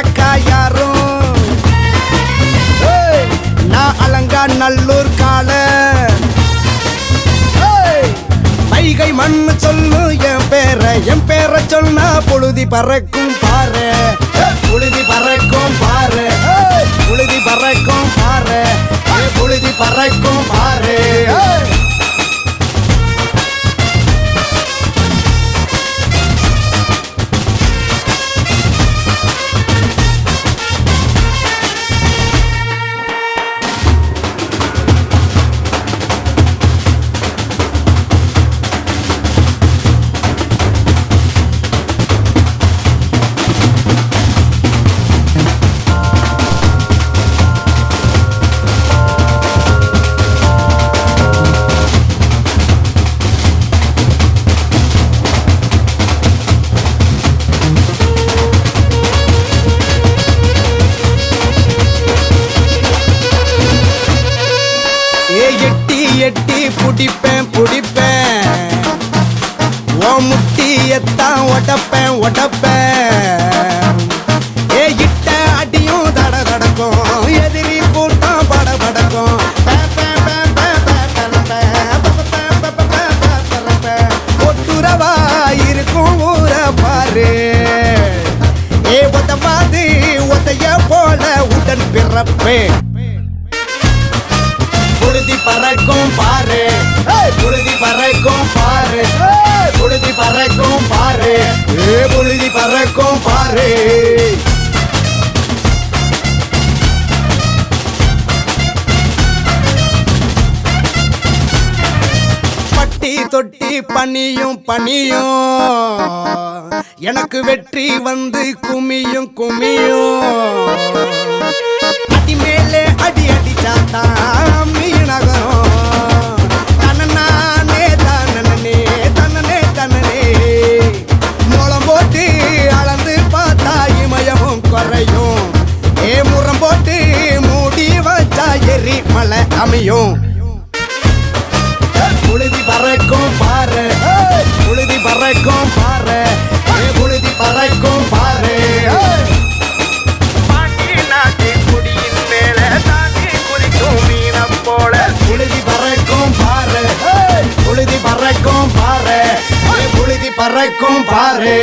அக்கா யாரும் நான் அலங்கா நல்லூர் கால வைகை மண்ணு சொல்லு என் பேரை சொன்னா புழுதி பறக்கும் பாரு புழுதி பறக்கும் பாரு புழுதி பறக்கும் பாரு புழுதி பறக்கும் பாரு எட்டி புடிப்பேன் ஓ முட்டியத்தான் ஒடப்பேன் இட்ட அடியும் தடக்கும் எதிரி கூட்டம் படபடக்கும் ஒட்டுறவா இருக்கும் ஊர பாரு ஒத்தவாது ஒத்தைய போல உடன் பிறப்பேன் புழுதி பறக்கும் பாரு புழுதி பறக்கும் பாரு புழுதி பறக்கும் பாரு புழுதி பறக்கும் பாரு பட்டி தொட்டி பனியும் எனக்கு வெற்றி வந்து குமியும் அடி மேலே அடி அடிச்சாத்தான் மீனகரம் தன்னே மூலம் போட்டு அளந்து பார்த்தா இமயமும் குறையும் முறம் போட்டு மூடி வச்சா எரி மலை அமையும் புழுதி பறக்கும் பாரு புழுதி பறக்கும் பாரு புழுதி பறக்கும் பாரு புழுதி பறக்கும் பாரு புழுதி பறக்கும் பாரு புழுதி பறக்கும் பாரு